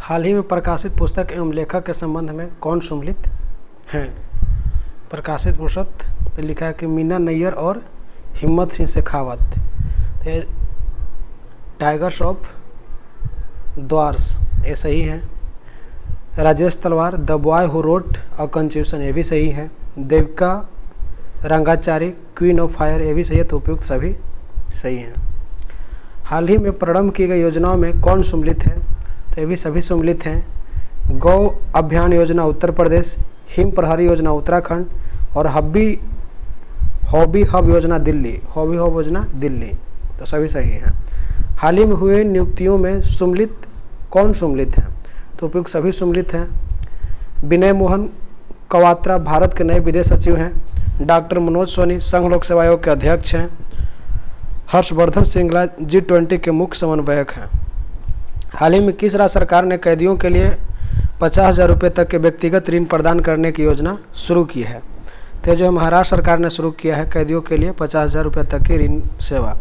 हाल ही में प्रकाशित पुस्तक एवं लेखक के संबंध में कौन सम्मिलित हैं? प्रकाशित पुस्तक लिखा है कि मीना नैयर और हिम्मत सिंह शेखावत। टाइगर्स ऑफ द्वार्स, ये सही है। राजेश तलवार, the boy who wrote a constitution, ये भी सही है। Devika Rangachari, queen of fire, ये भी सही है। तो उपयुक्त सभी सही हैं। हाल ही में प्रारंभ की गई योजनाओं में कौन सम्मिलित है? तो ये भी सभी सम्मिलित हैं। गौ अभियान योजना उत्तर प्रदेश, हिम प्रहरी योजना उत्तराखंड और हॉबी हब योजना दिल्ली। हॉबी हब योजना दिल्ली, तो सभी सही हैं। हाल ही में हुए नियुक्तियों में सम्मिलित कौन सम्मिलित हैं? तो उपयुक्त सभी सम्मिलित हैं। विनय मोहन कवात्रा भारत के नए विदेश सचिव हैं। डॉक्टर मनोज सोनी संघ लोक सेवा आयोग के अध्यक्ष हैं। हर्षवर्धन श्रृंगला G20 के मुख्य समन्वयक हैं। हाल ही में किस राज्य सरकार ने कैदियों के लिए 50,000 रुपये तक के व्यक्तिगत ऋण प्रदान करने की योजना शुरू की है? तो जो महाराष्ट्र सरकार ने शुरू किया है कैदियों के लिए 50,000 रुपये तक की ऋण सेवा।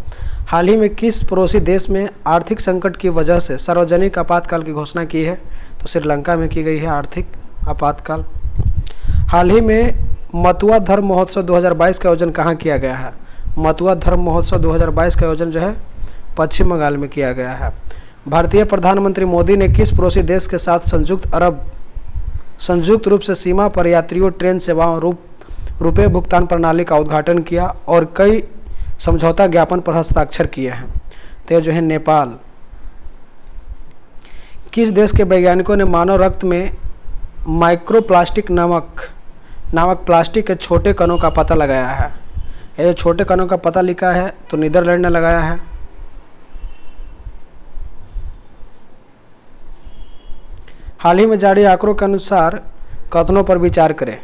हाल ही में किस पड़ोसी देश में आर्थिक संकट की वजह से सार्वजनिक आपातकाल की घोषणा की है? तो श्रीलंका में की गई है आर्थिक आपातकाल। हाल ही में मथुआ धर्म महोत्सव 2022 का आयोजन कहाँ किया गया है? मथुआ धर्म महोत्सव 2022 का आयोजन जो है पश्चिम बंगाल में किया गया है। भारतीय प्रधानमंत्री मोदी ने किस पड़ोसी देश के साथ संयुक्त रूप से सीमा पर यात्रियों ट्रेन सेवाओं रुपये भुगतान प्रणाली का उद्घाटन किया और कई समझौता ज्ञापन पर हस्ताक्षर किए हैं? तो जो है नेपाल। किस देश के वैज्ञानिकों ने मानव रक्त में माइक्रोप्लास्टिक नामक प्लास्टिक के छोटे कणों का पता लगाया है? ये छोटे कणों का पता लिखा है तो नीदरलैंड ने लगाया है। हाल ही में जारी आंकड़ों के अनुसार कथनों पर विचार करें।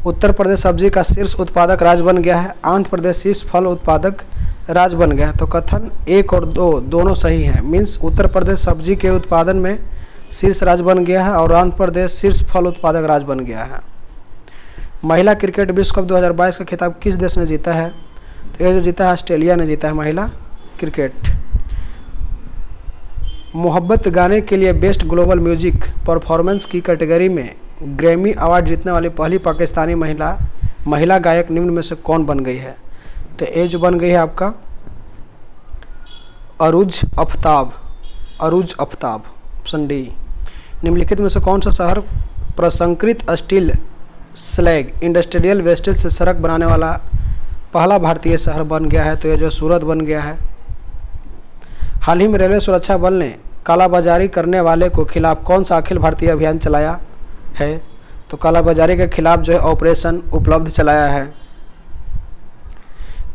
उत्तर प्रदेश सब्जी का शीर्ष उत्पादक राज्य बन गया है। आंध्र प्रदेश शीर्ष फल उत्पादक राज्य बन गया है। तो कथन 1 और 2 दोनों सही हैं। मीन्स उत्तर प्रदेश सब्जी के उत्पादन में शीर्ष राज्य बन गया है और आंध्र प्रदेश शीर्ष फल उत्पादक राज्य बन गया है। महिला क्रिकेट विश्व कप 2022 का खिताब किस देश ने जीता है? तो ये जो जीता है ऑस्ट्रेलिया ने जीता है महिला क्रिकेट। मोहब्बत गाने के लिए बेस्ट ग्लोबल म्यूजिक परफॉर्मेंस की कैटेगरी में ग्रैमी अवार्ड जीतने वाली पहली पाकिस्तानी महिला गायक निम्न में से कौन बन गई है? तो ये जो बन गई है आपका अरूज अफ्ताब। Option D. निम्नलिखित में से कौन सा शहर प्रसंस्कृत स्टील स्लैग इंडस्ट्रियल वेस्टेज से सड़क बनाने वाला पहला भारतीय शहर बन गया है? तो ये जो सूरत बन गया है। हाल ही में रेलवे सुरक्षा बल ने कालाबाजारी करने वाले को खिलाफ कौन सा अखिल भारतीय अभियान चलाया है? तो कालाबाजारी के खिलाफ जो है ऑपरेशन उपलब्ध चलाया है।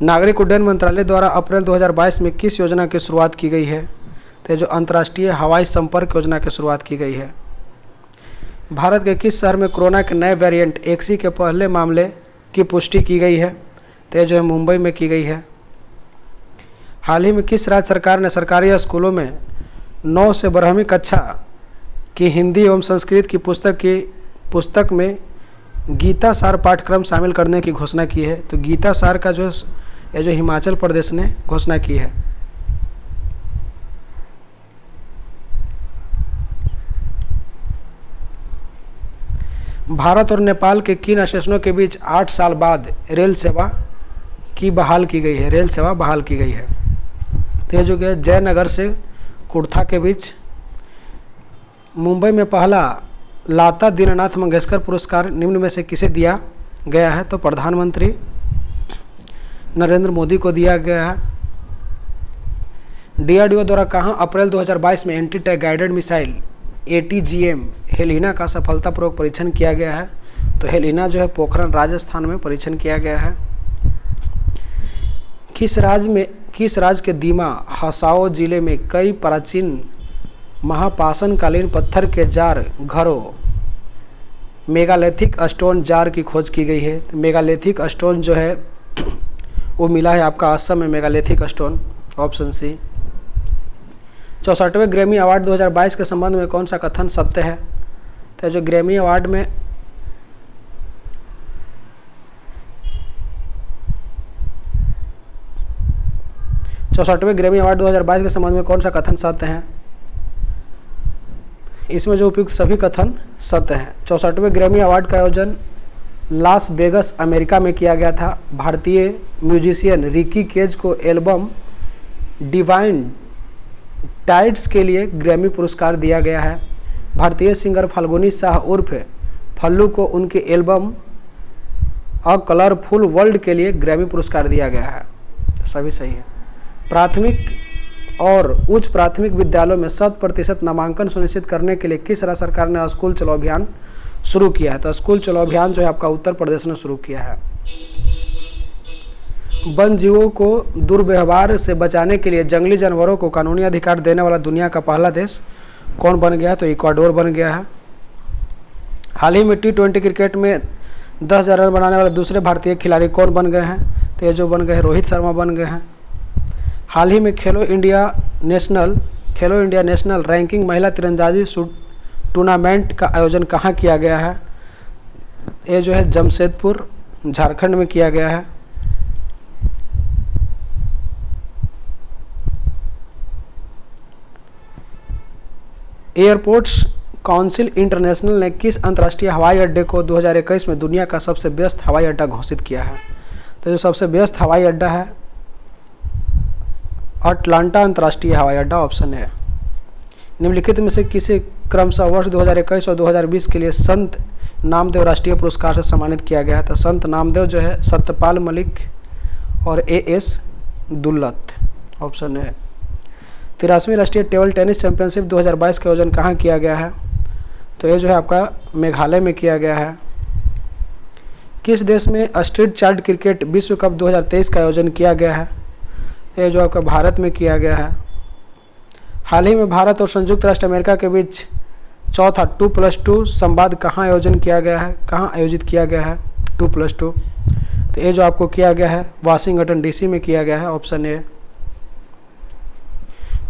नागरिक उड्डयन मंत्रालय द्वारा अप्रैल 2022 में किस योजना की शुरुआत की गई है? तो जो अंतर्राष्ट्रीय हवाई संपर्क योजना की शुरुआत की गई है। भारत के किस शहर में कोरोना के नए वेरिएंट XE के पहले मामले की पुष्टि की गई है? तो जो है मुंबई में की गई है। हाल ही में किस राज्य सरकार ने सरकारी स्कूलों में 9 से 12वीं कक्षा की हिंदी एवं संस्कृत की पुस्तक में गीता सार पाठ्यक्रम शामिल करने की घोषणा की है? तो गीता सार का जो हिमाचल प्रदेश ने घोषणा की है। भारत और नेपाल के किन स्टेशनों के बीच 8 साल बाद रेल सेवा बहाल की गई है? तो ये जो कि जयनगर से कुर्था के बीच। मुंबई में पहला लाता दीननाथ मंगेशकर पुरस्कार निम्न में से किसे दिया गया है? तो प्रधानमंत्री नरेंद्र मोदी को दिया गया है। DRDO द्वारा कहां अप्रैल 2022 में anti tank guided missile ATGM Helina का सफलतापूर्वक परीक्षण किया गया है? तो हेलिना जो है पोखरण राजस्थान में परीक्षण किया गया है। किस राज्य के दीमा हसाओ जिले में कई प्राचीन महापाषाणकालीन पत्थर के जार घरों मेगालिथिक स्टोन जार की खोज की गई है? तो मेगालिथिक स्टोन जो है वो मिला है आपका असम में मेगालिथिक स्टोन। Option C. 64वें ग्रैमी अवार्ड 2022 के संबंध में कौन सा कथन सत्य है? तो जो ग्रैमी अवार्ड में 64वें ग्रैमी अवार्ड 2022 के संबंध में कौन सा कथन सत्य है? इसमें जो उपयुक्त सभी कथन सत्य हैं। 64वें ग्रैमी अवार्ड का आयोजन लास वेगस अमेरिका में किया गया था। भारतीय म्यूजिशियन रिकी केज को एल्बम डिवाइन टाइड्स के लिए ग्रैमी पुरस्कार दिया गया है। भारतीय सिंगर फाल्गुनी शाह उर्फ फल्लू को उनके एल्बम अ कलरफुल वर्ल्ड के लिए ग्रैमी पुरस्कार दिया गया है। सभी सही है। प्राथमिक और उच्च प्राथमिक विद्यालयों में 100% नामांकन सुनिश्चित करने के लिए किस राज्य सरकार ने स्कूल चलो अभियान शुरू किया है? तो स्कूल चलो अभियान जो है आपका उत्तर प्रदेश ने शुरू किया है। वन जीवों को दुर्व्यवहार से बचाने के लिए जंगली जानवरों को कानूनी अधिकार देने वाला दुनिया का पहला देश कौन बन गया? तो इक्वाडोर बन गया है। हाल ही में T20 क्रिकेट में 10,000 रन बनाने वाले दूसरे भारतीय खिलाड़ी कौन बन गए हैं? तो ये जो बन गए हैं रोहित शर्मा बन गए हैं। हाल ही में खेलो इंडिया नेशनल रैंकिंग महिला तीरंदाजी टूर्नामेंट का आयोजन कहाँ किया गया है? ये जो है जमशेदपुर झारखंड में किया गया है। एयरपोर्ट्स काउंसिल इंटरनेशनल ने किस अंतर्राष्ट्रीय हवाई अड्डे को 2021 में दुनिया का सबसे व्यस्त हवाई अड्डा घोषित किया है? तो जो सबसे व्यस्त हवाई अड्डा है अटलांटा अंतर्राष्ट्रीय हवाई अड्डा, ऑप्शन है। निम्नलिखित में से किसे क्रमशः वर्ष 2021 और 2020 के लिए संत नामदेव राष्ट्रीय पुरस्कार से सम्मानित किया गया है? तो संत नामदेव जो है सत्यपाल मलिक और AS दुल्लत, ऑप्शन है। 83वीं राष्ट्रीय टेबल टेनिस चैंपियनशिप 2022 का आयोजन कहाँ किया गया है? तो ये जो है आपका मेघालय में किया गया है। किस देश में स्ट्रीट चार्ड क्रिकेट विश्व कप 2023 का आयोजन किया गया है? ये जो आपका भारत में किया गया है। हाल ही में भारत और संयुक्त राष्ट्र अमेरिका के बीच चौथा 2+2 संवाद कहाँ आयोजित किया गया है? 2+2, तो ये जो आपको किया गया है वाशिंगटन DC में किया गया है, ऑप्शन ए।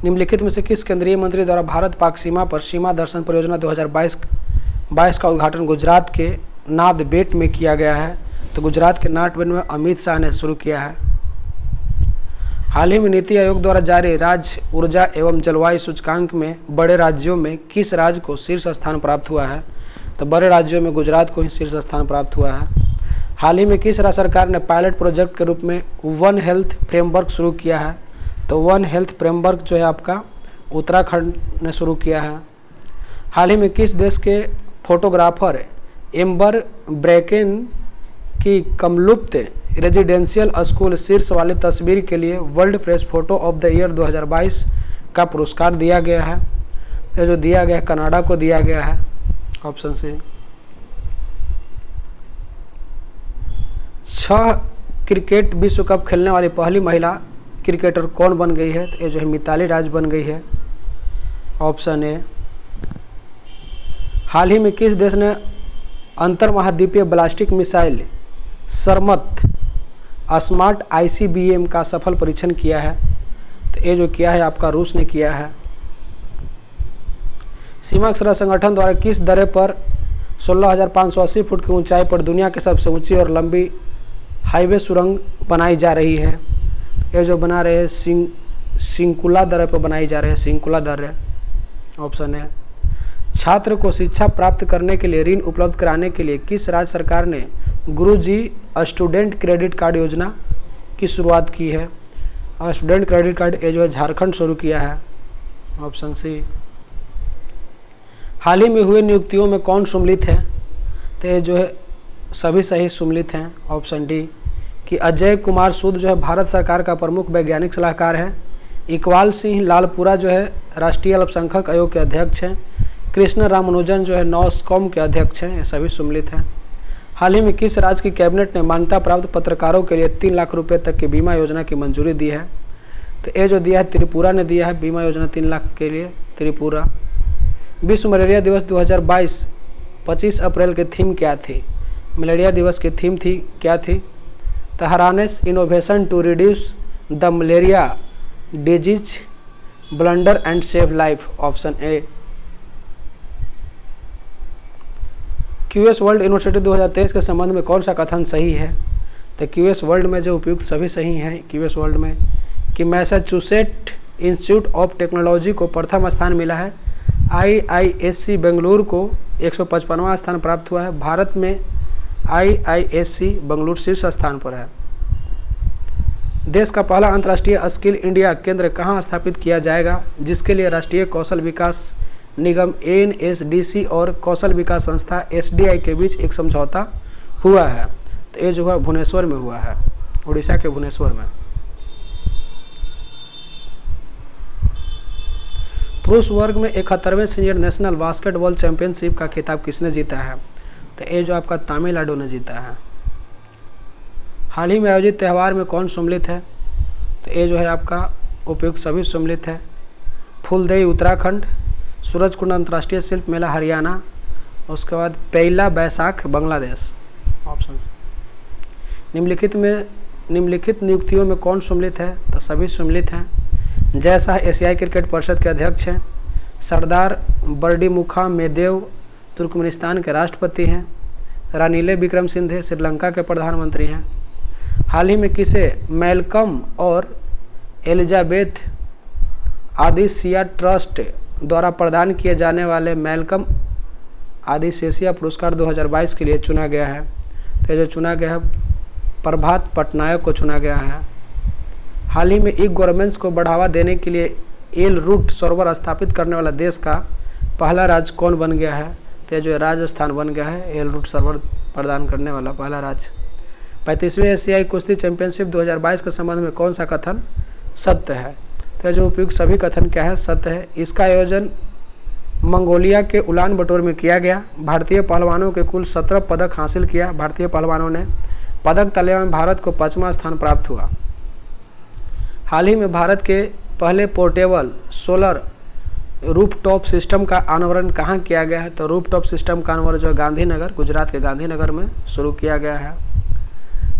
निम्नलिखित में से किस केंद्रीय मंत्री द्वारा भारत पाक सीमा पर सीमा दर्शन परियोजना 2022 का उद्घाटन गुजरात के नांदबेट में किया गया है? तो गुजरात के नांदबेट में अमित शाह ने शुरू किया है। हाल ही में नीति आयोग द्वारा जारी राज्य ऊर्जा एवं जलवायु सूचकांक में बड़े राज्यों में किस राज्य को शीर्ष स्थान प्राप्त हुआ है? तो बड़े राज्यों में गुजरात को ही शीर्ष स्थान प्राप्त हुआ है। हाल ही में किस राज्य सरकार ने पायलट प्रोजेक्ट के रूप में वन हेल्थ फ्रेमवर्क शुरू किया है? तो वन हेल्थ फ्रेमवर्क जो है आपका उत्तराखंड ने शुरू किया है। हाल ही में किस देश के फोटोग्राफर एम्बर ब्रेकेन की कमलुप्त रेजिडेंशियल स्कूल शीर्ष वाली तस्वीर के लिए world press photo of the year 2022 का पुरस्कार दिया गया है? ये जो दिया गया है कनाडा को दिया गया है, ऑप्शन सी। 6 क्रिकेट विश्व कप खेलने वाली पहली महिला क्रिकेटर कौन बन गई है? तो ये जो है मिताली राज बन गई है, ऑप्शन ए। हाल ही में किस देश ने अंतर महाद्वीपीय बैलिस्टिक मिसाइल सरमत स्मार्ट ICBM का सफल परीक्षण किया है? तो ये जो किया है आपका रूस ने किया है। सीमा सुरक्षा संगठन द्वारा किस दर्रे पर 16,580 फुट की ऊंचाई पर दुनिया की सबसे ऊंची और लंबी हाईवे सुरंग बनाई जा रही है? ये जो बना रहे हैं सिंकुला दर्रे पर बनाई जा रही है, सिंकुला दर्रे, ऑप्शन है। छात्र को शिक्षा प्राप्त करने के लिए ऋण उपलब्ध कराने के लिए किस राज्य सरकार ने गुरुजी स्टूडेंट क्रेडिट कार्ड योजना की शुरुआत की है? स्टूडेंट क्रेडिट कार्ड ये जो है झारखंड शुरू किया है, ऑप्शन सी। हाल ही में हुए नियुक्तियों में कौन सम्मिलित है? तो ये जो है सभी सही सम्मिलित हैं, ऑप्शन डी। कि अजय कुमार सूद जो है भारत सरकार का प्रमुख वैज्ञानिक सलाहकार है। इकबाल सिंह लालपुरा जो है राष्ट्रीय अल्पसंख्यक आयोग के अध्यक्ष हैं। कृष्ण रामानुजन जो है नॉस्कॉम के अध्यक्ष हैं। ये सभी सम्मिलित हैं। हाल ही में किस राज्य की कैबिनेट ने मान्यता प्राप्त पत्रकारों के लिए 3 लाख रुपए तक की बीमा योजना की मंजूरी दी है? तो ये जो दिया है त्रिपुरा ने दिया है बीमा योजना 3 लाख के लिए, त्रिपुरा। विश्व मलेरिया दिवस 2022 25 अप्रैल की थीम क्या थी? मलेरिया दिवस की थीम थी क्या थी? The harness innovation to reduce the malaria disease burden and save life, option A. QS world university 2023 के संबंध में कौन सा कथन सही है? तो QS वर्ल्ड में जो उपयुक्त सभी सही हैं QS वर्ल्ड में कि मैसाचुसेट इंस्टीट्यूट ऑफ टेक्नोलॉजी को प्रथम स्थान मिला है IISc बेंगलुरु को 155वां स्थान प्राप्त हुआ है। भारत में IISc बेंगलुरु शीर्ष स्थान पर है। देश का पहला अंतर्राष्ट्रीय स्किल इंडिया केंद्र कहां स्थापित किया जाएगा, जिसके लिए राष्ट्रीय कौशल विकास निगम NSDC और कौशल विकास संस्था SDI के बीच एक समझौता हुआ है। तो ये जो है भुवनेश्वर में हुआ है, उड़ीसा के भुवनेश्वर में। पुरुष वर्ग में 71वें सीनियर नेशनल बास्केटबॉल चैंपियनशिप का खिताब किसने जीता है? तो ये जो आपका तमिलनाडु ने जीता है। हाल ही में आयोजित त्यौहार में कौन सम्मिलित है? तो ये जो है आपका उपयुक्त सभी सम्मिलित है। फूलदेई उत्तराखंड, सूरजकुंड अंतर्राष्ट्रीय शिल्प मेला हरियाणा, उसके बाद पहला बैसाख बांग्लादेश। ऑप्शन निम्नलिखित नियुक्तियों में कौन सम्मिलित है? तो सभी सम्मिलित हैं। जय शाह एशियाई क्रिकेट परिषद के अध्यक्ष हैं। सरदार बर्डीमुखा मेदेव तुर्कमेनिस्तान के राष्ट्रपति हैं। रानिले विक्रमसिंघे श्रीलंका के प्रधानमंत्री हैं। हाल ही में किसे मैल्कम और एलिजाबेथ आदिसिया ट्रस्ट द्वारा प्रदान किए जाने वाले मैल्कम आदिसेसिया पुरस्कार 2022 के लिए चुना गया है? तो जो चुना गया है प्रभात पटनायक को चुना गया है। हाल ही में ई गवर्नेंस को बढ़ावा देने के लिए एल रूट सर्वर स्थापित करने वाला देश का पहला राज्य कौन बन गया है? तो जो राजस्थान बन गया है एल रूट सर्वर प्रदान करने वाला पहला राज्य। 35वीं एशियाई कुश्ती चैंपियनशिप 2022 के संबंध में कौन सा कथन सत्य है? तो जो उपयुक्त सभी कथन क्या है? सत्य है। इसका आयोजन मंगोलिया के उलान बटोर में किया गया। भारतीय पहलवानों के कुल 17 पदक हासिल किया। भारतीय पहलवानों ने पदक तालिका में भारत को 5वां स्थान प्राप्त हुआ। हाल ही में भारत के पहले पोर्टेबल सोलर रूफटॉप सिस्टम का अनावरण कहाँ किया गया है? तो रूफटॉप सिस्टम का अनावरण जो गांधीनगर, गुजरात के गांधीनगर में शुरू किया गया है।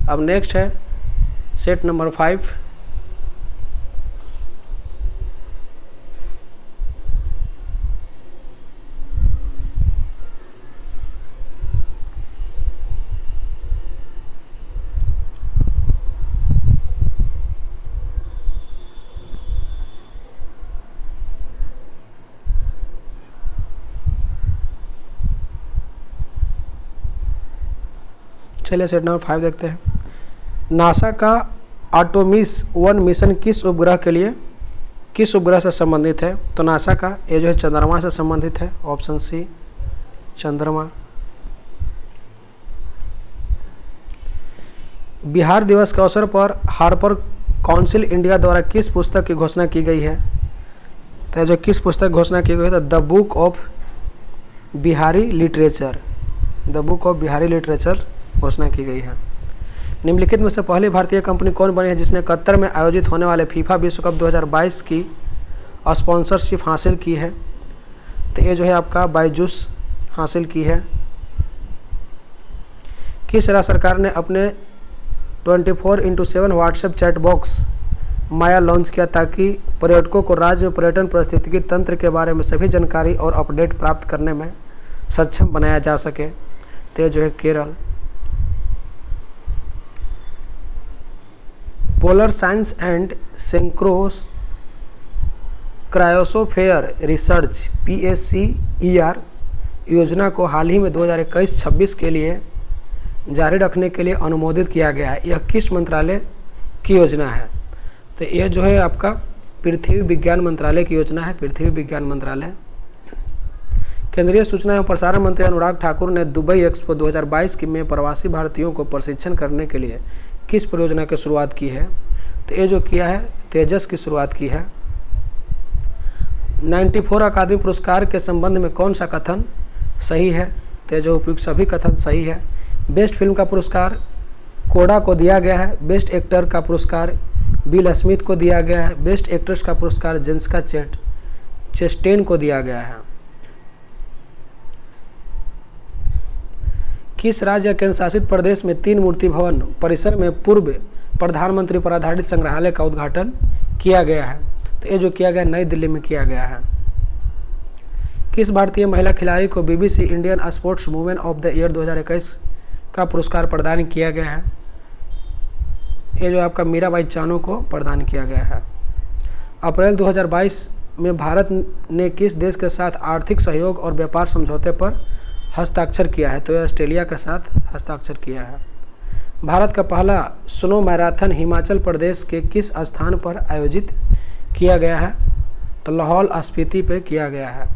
अब नेक्स्ट है सेट नंबर 5। चलिए सेट नंबर 5 देखते हैं। नासा का आर्टेमिस 1 मिशन किस उपग्रह से संबंधित है? तो नासा का ये जो है चंद्रमा से संबंधित है। ऑप्शन सी चंद्रमा। बिहार दिवस के अवसर पर हार्पर काउंसिल इंडिया द्वारा किस पुस्तक की घोषणा की गई है? तो जो किस पुस्तक की घोषणा की गई है? तो the book of Bihari literature. The book of Bihari literature घोषणा की गई है। निम्नलिखित में से पहली भारतीय कंपनी कौन बनी है जिसने कतर में आयोजित होने वाले फीफा विश्व कप 2022 की स्पॉन्सरशिप हासिल की है? तो ये जो है आपका बायजूस हासिल की है। किस राज्य सरकार ने अपने 24/7 व्हाट्सएप चैट बॉक्स माया लॉन्च किया ताकि पर्यटकों को राज्य में पर्यटन पारिस्थितिकी तंत्र के बारे में सभी जानकारी और अपडेट प्राप्त करने में सक्षम बनाया जा सके? तो जो है केरल। पोलर साइंस एंड सिंक्रोस क्रायोसोफेयर रिसर्च PSCER योजना को हाल ही में 2021-26 के लिए जारी रखने के लिए अनुमोदित किया गया है। यह किस मंत्रालय की योजना है? तो यह जो है आपका पृथ्वी विज्ञान मंत्रालय की योजना है। पृथ्वी विज्ञान मंत्रालय। केंद्रीय सूचना एवं प्रसारण मंत्री अनुराग ठाकुर ने दुबई एक्सपो 2022 में प्रवासी भारतीयों को प्रशिक्षण करने के लिए किस परियोजना की शुरुआत की है? तो ये जो किया है तेजस की शुरुआत की है। 94 अकादमी पुरस्कार के संबंध में कौन सा कथन सही है? तो जो उपयुक्त सभी कथन सही है। बेस्ट फिल्म का पुरस्कार कोडा को दिया गया है। बेस्ट एक्टर का पुरस्कार बिल स्मिथ को दिया गया है। बेस्ट एक्ट्रेस का पुरस्कार जेसिका चेस्टेन को दिया गया है। किस राज्य या केंद्र शासित प्रदेश में 3 मूर्ति भवन परिसर में पूर्व प्रधानमंत्री पर आधारित संग्रहालय का उद्घाटन किया गया है? तो ये जो किया गया नई दिल्ली में किया गया है। किस भारतीय महिला खिलाड़ी को BBC Indian sports women of the year 2021 का पुरस्कार प्रदान किया गया है? ये जो आपका मीराबाई चानू को प्रदान किया गया है। अप्रैल 2022 में भारत ने किस देश के साथ आर्थिक सहयोग और व्यापार समझौते पर हस्ताक्षर किया है? तो यह ऑस्ट्रेलिया के साथ हस्ताक्षर किया है। भारत का पहला स्नो मैराथन हिमाचल प्रदेश के किस स्थान पर आयोजित किया गया है? तो लाहौल स्पीति पे किया गया है।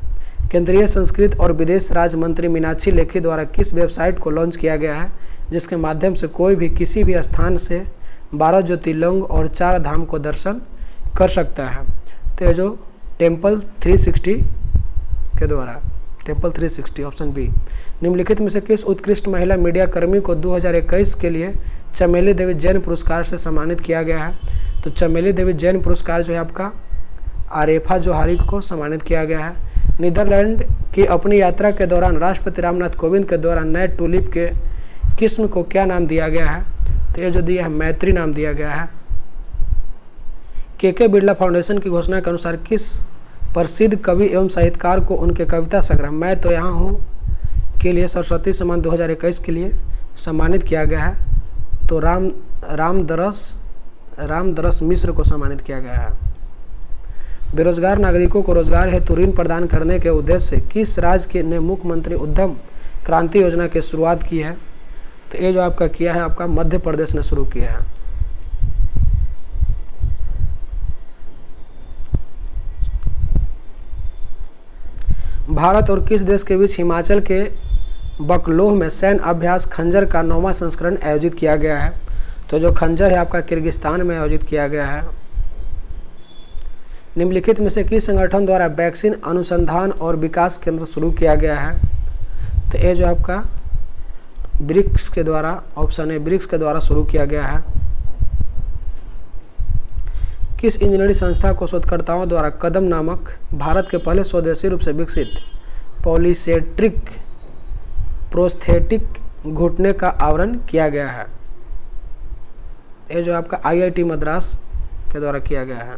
केंद्रीय संस्कृत और विदेश राज्य मंत्री मीनाक्षी लेखी द्वारा किस वेबसाइट को लॉन्च किया गया है जिसके माध्यम से कोई भी किसी भी स्थान से 12 ज्योतिर्लिंग और 4 धाम को दर्शन कर सकता है? तो ये जो टेम्पल 360 के द्वारा, टेम्पल 360 ऑप्शन बी। निम्नलिखित में से किस उत्कृष्ट महिला मीडिया कर्मी को 2021 के लिए चमेली देवी जैन पुरस्कार से सम्मानित किया गया है? तो चमेली देवी जैन पुरस्कार जो है आपका आरेफा जोहारी को सम्मानित किया गया है। नीदरलैंड की अपनी यात्रा के दौरान राष्ट्रपति रामनाथ कोविंद के द्वारा नए टूलिप के किस्म को क्या नाम दिया गया है? तो ये जो दिया है मैत्री नाम दिया गया है। के बिरला फाउंडेशन की घोषणा के अनुसार किस प्रसिद्ध कवि एवं साहित्यकार को उनके कविता संग्रह मैं तो यहाँ हूँ के लिए सरस्वती सम्मान 2021 के लिए सम्मानित किया गया है? तो रामदरस मिश्र को सम्मानित किया गया है। बेरोजगार नागरिकों को रोजगार हेतु ऋण प्रदान करने के उद्देश्य से किस राज्य ने मुख्यमंत्री उद्यम क्रांति योजना की शुरुआत की है? तो ये जो आपका किया है आपका मध्य प्रदेश ने शुरू किया है। भारत और किस देश के बीच हिमाचल के बकलोह में सैन्य अभ्यास खंजर का 9वां संस्करण आयोजित किया गया है? तो जो खंजर है आपका किर्गिस्तान में आयोजित किया गया है। निम्नलिखित में से किस संगठन द्वारा वैक्सीन अनुसंधान और विकास केंद्र शुरू किया गया है? तो ये जो आपका ब्रिक्स के द्वारा, ऑप्शन ए ब्रिक्स के द्वारा शुरू किया गया है। किस इंजीनियरिंग संस्था को शोधकर्ताओं द्वारा कदम नामक भारत के पहले स्वदेशी रूप से विकसित पॉलीसेट्रिक प्रोस्थेटिक घुटने का आवरण किया गया है? ये जो आपका IIT मद्रास के द्वारा किया गया है।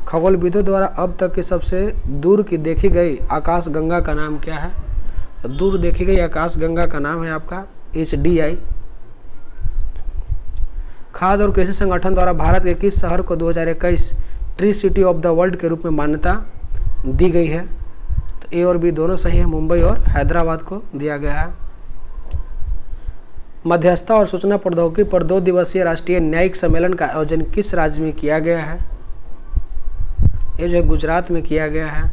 खगोलविदों द्वारा अब तक की सबसे दूर की देखी गई आकाशगंगा का नाम क्या है? तो दूर देखी गई आकाशगंगा का नाम है आपका HDI। खाद्य और कृषि संगठन द्वारा भारत के किस शहर को 2021 tree city of the world के रूप में मान्यता दी गई है? तो ए और बी दोनों सही है, मुंबई और हैदराबाद को दिया गया है। मध्यस्थता और सूचना प्रौद्योगिकी पर 2 दिवसीय राष्ट्रीय न्यायिक सम्मेलन का आयोजन किस राज्य में किया गया है? ये जो है गुजरात में किया गया है।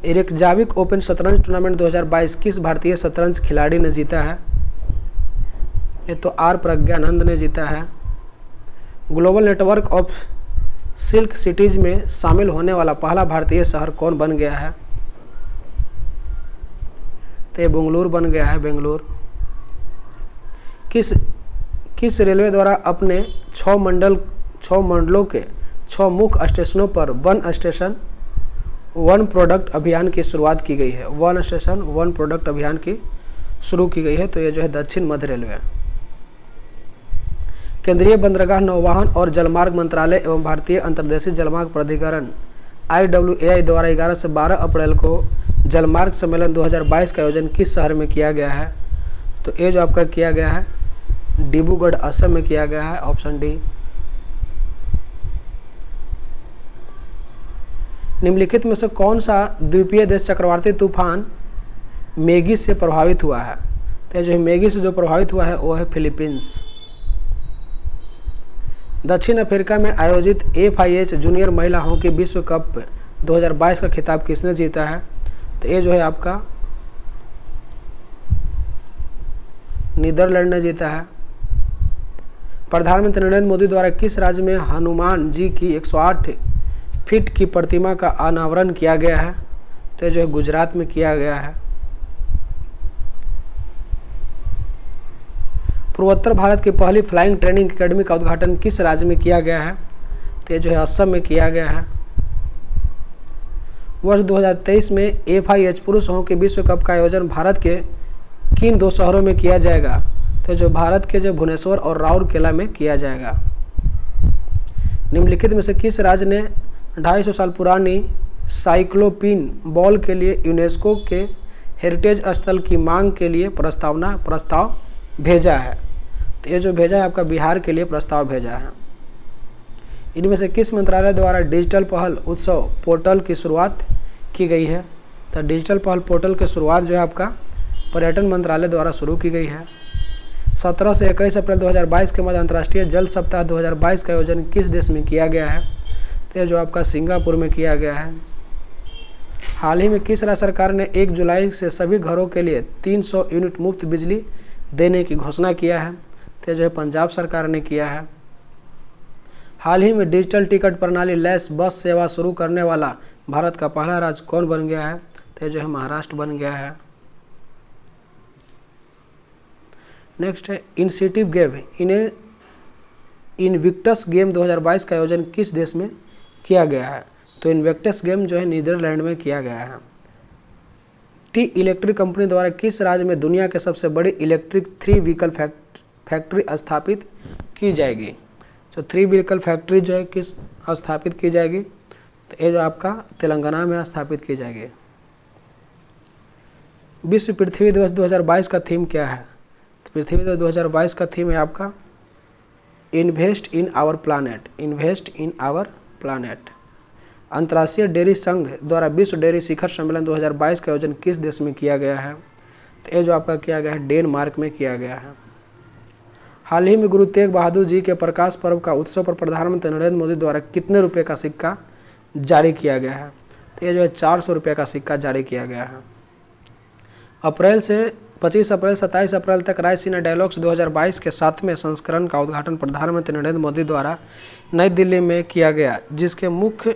रेकजाविक ओपन शतरंज टूर्नामेंट 2022 किस भारतीय शतरंज खिलाड़ी ने जीता है? ये तो आर प्रज्ञानंद ने जीता है। Global network of silk cities में शामिल होने वाला पहला भारतीय शहर कौन बन गया है? तो ये बेंगलुरु बन गया है, बेंगलुरु। किस रेलवे द्वारा अपने 6 मंडलों के 6 मुख्य स्टेशनों पर वन स्टेशन वन प्रोडक्ट अभियान की शुरुआत की गई है? वन स्टेशन वन प्रोडक्ट अभियान की शुरू की गई है। तो ये जो है दक्षिण मध्य रेलवे। केंद्रीय बंदरगाह नौवहन और जलमार्ग मंत्रालय एवं भारतीय अंतर्देशीय जलमार्ग प्राधिकरण IWAI द्वारा 11 से 12 अप्रैल को जलमार्ग सम्मेलन 2022 का आयोजन किस शहर में किया गया है? तो ये जो आपका किया गया है डिब्रूगढ़ असम में किया गया है, ऑप्शन डी। निम्नलिखित में से कौन सा द्वीपीय देश चक्रवाती तूफान मैगी से प्रभावित हुआ है? तो जो मैगी से जो प्रभावित हुआ है वो है फिलीपींस। दक्षिण अफ्रीका में आयोजित FIH जूनियर महिला हॉकी विश्व कप 2022 का खिताब किसने जीता है? तो ये जो है आपका नीदरलैंड ने जीता है। प्रधानमंत्री नरेंद्र मोदी द्वारा किस राज्य में हनुमान जी की 108 फीट की प्रतिमा का अनावरण किया गया है? तो जो है गुजरात में किया गया है। पूर्वोत्तर भारत की पहली फ्लाइंग ट्रेनिंग एकेडमी का उद्घाटन किस राज्य में किया गया है? तो जो है असम में किया गया है। वर्ष 2023 में FIH पुरुष हॉकी विश्व कप का आयोजन भारत के किन 2 शहरों में किया जाएगा? तो जो भारत के जो भुवनेश्वर और राउरकेला में किया जाएगा। निम्नलिखित में से किस राज्य ने 250 साल पुरानी साइक्लोपीन बॉल के लिए यूनेस्को के हेरिटेज स्थल की मांग के लिए प्रस्ताव भेजा है? तो ये जो भेजा है आपका बिहार के लिए प्रस्ताव भेजा है। इनमें से किस मंत्रालय द्वारा डिजिटल पहल उत्सव पोर्टल की शुरुआत की गई है? तो डिजिटल पहल पोर्टल की शुरुआत जो है आपका पर्यटन मंत्रालय द्वारा शुरू की गई है। 17 से 21 अप्रैल 2022 के मध्य अंतर्राष्ट्रीय जल सप्ताह 2022 का आयोजन किस देश में किया गया है? तो यह जो आपका सिंगापुर में किया गया है। हाल ही में किस राज्य सरकार ने 1 जुलाई से सभी घरों के लिए 300 यूनिट मुफ्त बिजली देने की घोषणा किया है? तो जो है पंजाब सरकार ने किया है। हाल ही में डिजिटल टिकट प्रणाली लैस बस सेवा शुरू करने वाला भारत का पहला राज्य कौन बन गया है? तो जो है महाराष्ट्र बन गया है। नेक्स्ट है इनसिटिव गेम इनविक्टस गेम 2022 का आयोजन किस देश में किया गया है? तो इनविक्टस गेम जो है नीदरलैंड में किया गया है। टी इलेक्ट्रिक कंपनी द्वारा किस राज्य में दुनिया के सबसे बड़ी इलेक्ट्रिक 3 व्हीकल फैक्ट्री स्थापित की जाएगी? तो 3 व्हीकल फैक्ट्री जो है किस स्थापित की जाएगी? तो ये जो आपका तेलंगाना में स्थापित की जाएगी। विश्व पृथ्वी दिवस 2022 का थीम क्या है? तो पृथ्वी दिवस 2022 का थीम है आपका invest in our planet, invest in our planet. अंतर्राष्ट्रीय डेयरी संघ द्वारा विश्व डेयरी शिखर सम्मेलन 2022 का आयोजन किस देश में किया गया है? तो ये जो आपका किया गया है डेनमार्क में किया गया है। हाल ही में गुरु तेग बहादुर जी के प्रकाश पर्व का उत्सव पर प्रधानमंत्री नरेंद्र मोदी द्वारा कितने रुपए का सिक्का जारी किया गया है? तो ये जो है 400 रुपये का सिक्का जारी किया गया है। अप्रैल से 25 अप्रैल 27 अप्रैल तक रायसीना डायलॉग्स 2022 के 7वें संस्करण का उद्घाटन प्रधानमंत्री नरेंद्र मोदी द्वारा नई दिल्ली में किया गया, जिसके मुख्य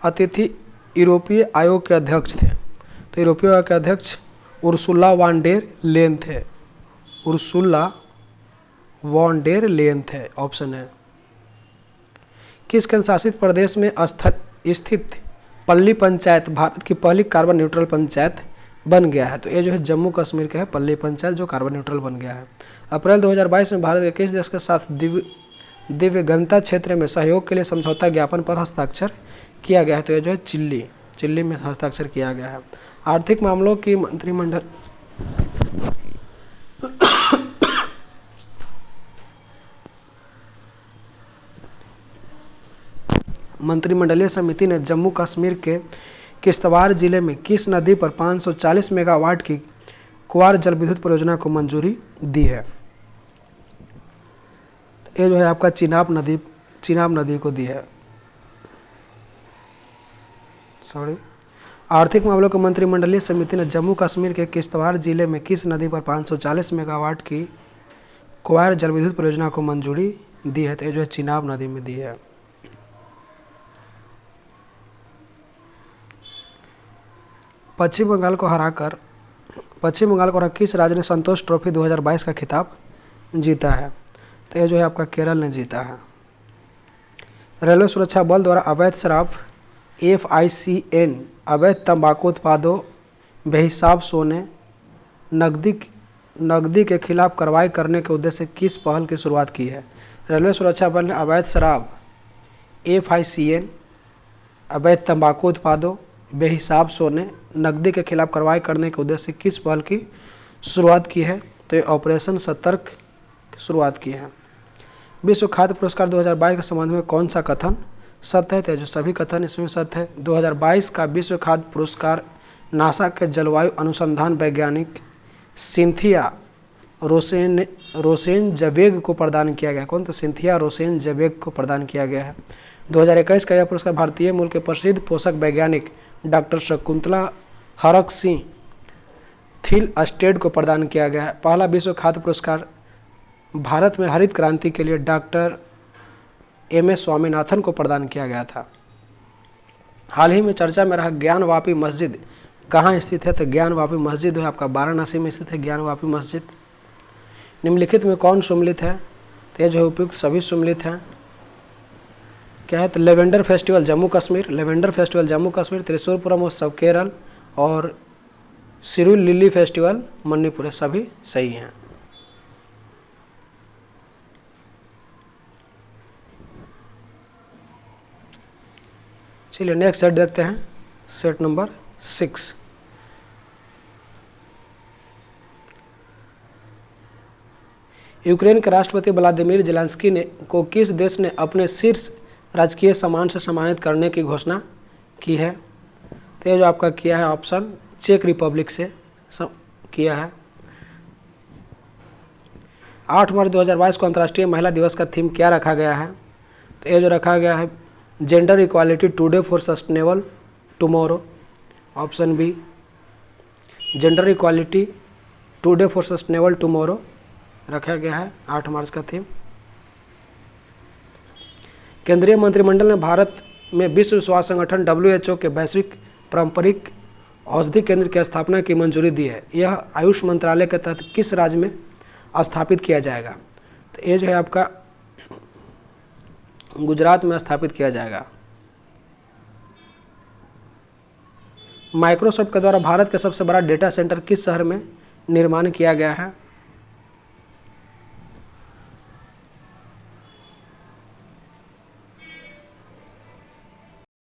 अतिथि यूरोपीय आयोग के अध्यक्ष थे। तो यूरोपीय आयोग के अध्यक्ष उर्सुला वॉन डेर लेयन थे, उर्सुला वॉन डेर लेयन थे, ऑप्शन है। किस केंद्र शासित प्रदेश में स्थित पल्ली पंचायत भारत की पहली कार्बन न्यूट्रल पंचायत बन गया है? तो ये जो है जम्मू कश्मीर का है पल्ली पंचायत जो कार्बन न्यूट्रल बन गया है। अप्रैल 2022 में भारत के किस देश के साथ दिव्यांगता क्षेत्र में सहयोग के लिए समझौता ज्ञापन पर हस्ताक्षर किया गया है? तो ये जो है चिल्ली में हस्ताक्षर किया गया है। आर्थिक मामलों की मंत्रिमंडलीय समिति ने जम्मू कश्मीर के किश्तवाड़ जिले में किस नदी पर 540 मेगावाट की कुंवार जल विद्युत परियोजना को मंजूरी दी है? ये जो है आपका चिनाब नदी को दी है। आर्थिक मामलों की मंत्रिमंडलीय समिति ने जम्मू कश्मीर के किश्तवाड़ जिले में किस नदी पर 540 मेगावाट की कुंवार जल विद्युत परियोजना को मंजूरी दी है? तो ये जो है चिनाब नदी में दी है। पश्चिम बंगाल को हराकर किस राज्य ने संतोष ट्रॉफी 2022 का खिताब जीता है? तो ये जो है आपका केरल ने जीता है। रेलवे सुरक्षा बल द्वारा अवैध शराब FICN, अवैध तंबाकू उत्पादों, बेहिसाब सोने, नकदी के खिलाफ कार्रवाई करने के उद्देश्य से किस पहल की शुरुआत की है? रेलवे सुरक्षा बल ने अवैध शराब FICN, अवैध तंबाकू उत्पादों, बेहिसाब सोने, नकदी के खिलाफ कार्रवाई करने के उद्देश्य से किस पहल की शुरुआत की है? तो ये ऑपरेशन सतर्क की शुरुआत की है। विश्व खाद्य पुरस्कार 2022 के संबंध में कौन सा कथन सत्य है? तो जो सभी कथन इसमें सत्य है। 2022 का विश्व खाद्य पुरस्कार नासा के जलवायु अनुसंधान वैज्ञानिक सिंथिया रोसेनजबेग को प्रदान किया गया। कौन? तो सिंथिया रोसेनजबेग को प्रदान किया गया है। 2021 का यह पुरस्कार भारतीय मूल के प्रसिद्ध पोषक वैज्ञानिक डॉक्टर शकुंतला हरक सिंह थिल अस्टेड को प्रदान किया गया है। पहला विश्व खाद्य पुरस्कार भारत में हरित क्रांति के लिए डॉक्टर MS स्वामीनाथन को प्रदान किया गया था। हाल ही में चर्चा में रहा ज्ञानवापी मस्जिद कहाँ स्थित है? तो ज्ञानवापी मस्जिद है आपका वाराणसी में स्थित है ज्ञानवापी मस्जिद। निम्नलिखित में कौन सम्मिलित है? तो ये जो उपयुक्त सभी सम्मिलित हैं। क्या है? तो लेवेंडर फेस्टिवल जम्मू कश्मीर, त्रिशूर महोत्सव केरल और सिरुल लिली फेस्टिवल मणिपुर, सभी सही हैं। चलिए नेक्स्ट सेट देखते हैं, सेट नंबर 6। यूक्रेन के राष्ट्रपति व्लादिमीर जेलेंस्की को किस देश ने अपने शीर्ष राजकीय सम्मान से सम्मानित करने की घोषणा की है? तो ये जो आपका किया है ऑप्शन चेक रिपब्लिक से किया है। 8 मार्च 2022 को अंतर्राष्ट्रीय महिला दिवस का थीम क्या रखा गया है? तो ये जो रखा गया है gender equality today for sustainable tomorrow. Option B gender equality today for sustainable tomorrow रखा गया है 8 मार्च का थीम। केंद्रीय मंत्रिमंडल ने भारत में विश्व स्वास्थ्य संगठन WHO के वैश्विक पारंपरिक औषधि केंद्र की स्थापना की मंजूरी दी है। यह आयुष मंत्रालय के तहत किस राज्य में स्थापित किया जाएगा? तो ये जो है आपका गुजरात में स्थापित किया जाएगा। माइक्रोसॉफ्ट के द्वारा भारत के सबसे बड़ा डेटा सेंटर किस शहर में निर्माण किया गया है?